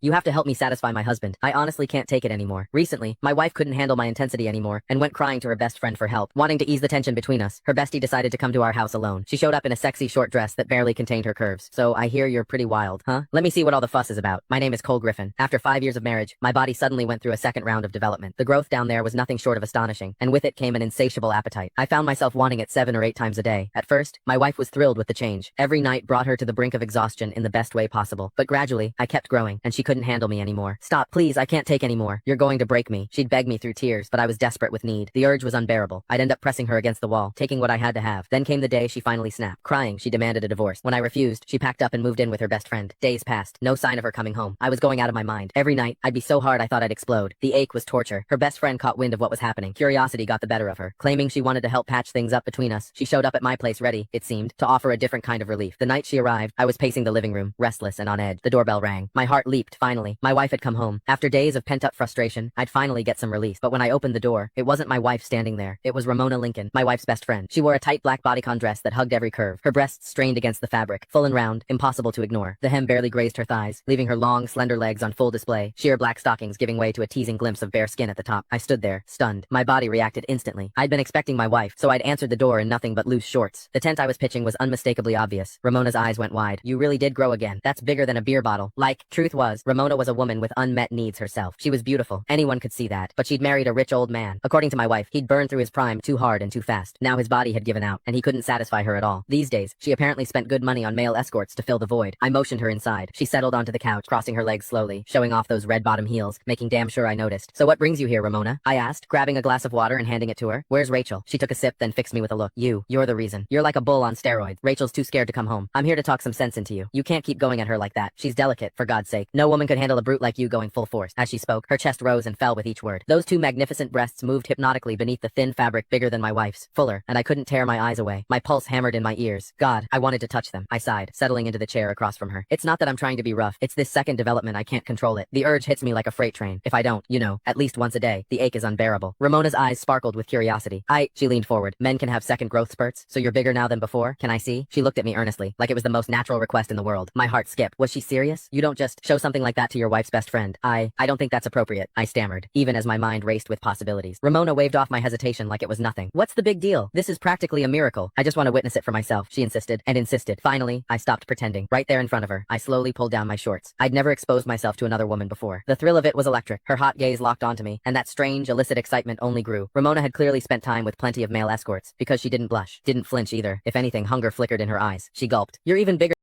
You have to help me satisfy my husband. I honestly can't take it anymore. Recently, my wife couldn't handle my intensity anymore and went crying to her best friend for help. Wanting to ease the tension between us, her bestie decided to come to our house alone. She showed up in a sexy short dress that barely contained her curves. So I hear you're pretty wild, huh? Let me see what all the fuss is about. My name is Cole Griffin. After 5 years of marriage, my body suddenly went through a second round of development. The growth down there was nothing short of astonishing, and with it came an insatiable appetite. I found myself wanting it 7 or 8 times a day. At first, my wife was thrilled with the change. Every night brought her to the brink of exhaustion in the best way possible. But gradually, I kept growing, and she couldn't handle me anymore. Stop, please, I can't take anymore. You're going to break me. She'd beg me through tears, but I was desperate with need. The urge was unbearable. I'd end up pressing her against the wall, taking what I had to have. Then came the day she finally snapped. Crying, she demanded a divorce. When I refused, she packed up and moved in with her best friend. Days passed. No sign of her coming home. I was going out of my mind. Every night, I'd be so hard I thought I'd explode. The ache was torture. Her best friend caught wind of what was happening. Curiosity got the better of her. Claiming she wanted to help patch things up between us, she showed up at my place ready, it seemed, to offer a different kind of relief. The night she arrived, I was pacing the living room, restless and on edge. The doorbell rang. My heart leaped, finally. My wife had come home. After days of pent-up frustration, I'd finally get some release. But when I opened the door, it wasn't my wife standing there. It was Ramona Lincoln, my wife's best friend. She wore a tight black bodycon dress that hugged every curve. Her breasts strained against the fabric, full and round, impossible to ignore. The hem barely grazed her thighs, leaving her long, slender legs on full display, sheer black stockings giving way to a teasing glimpse of bare skin at the top. I stood there, stunned. My body reacted instantly. I'd been expecting my wife, so I'd answered the door in nothing but loose shorts. The tent I was pitching was unmistakably obvious. Ramona's eyes went wide. You really did grow again. That's bigger than a beer bottle. Truth was, Ramona was a woman with unmet needs herself. She was beautiful. Anyone could see that. But she'd married a rich old man. According to my wife, he'd burned through his prime too hard and too fast. Now his body had given out, and he couldn't satisfy her at all. These days, she apparently spent good money on male escorts to fill the void. I motioned her inside. She settled onto the couch, crossing her legs slowly, showing off those red-bottom heels, making damn sure I noticed. So what brings you here, Ramona? I asked, grabbing a glass of water and handing it to her. Where's Rachel? She took a sip, then fixed me with a look. You're the reason. You're like a bull on steroids. Rachel's too scared to come home. I'm here to talk some sense into you. You can't keep going at her like that. She's delicate, for God's sake. No woman could handle a brute like you going full force. As she spoke, her chest rose and fell with each word. Those two magnificent breasts moved hypnotically beneath the thin fabric bigger than my wife's, fuller, and I couldn't tear my eyes away. My pulse hammered in my ears. God, I wanted to touch them. I sighed, settling into the chair across from her. It's not that I'm trying to be rough. It's this second development I can't control it. The urge hits me like a freight train. If I don't, at least once a day, the ache is unbearable. Ramona's eyes sparkled with curiosity. She leaned forward. Men can have second growth spurts, so you're bigger now than before? Can I see? She looked at me earnestly, like it was the most natural request in the world. My heart skipped. Was she serious? You don't just show something like that to your wife's best friend. I don't think that's appropriate, I stammered, even as my mind raced with possibilities. Ramona waved off my hesitation like it was nothing. What's the big deal? This is practically a miracle. I just want to witness it for myself, she insisted, and insisted. Finally, I stopped pretending. Right there in front of her, I slowly pulled down my shorts. I'd never exposed myself to another woman before. The thrill of it was electric. Her hot gaze locked onto me, and that strange, illicit excitement only grew. Ramona had clearly spent time with plenty of male escorts, because she didn't blush, didn't flinch either. If anything, hunger flickered in her eyes. She gulped. You're even bigger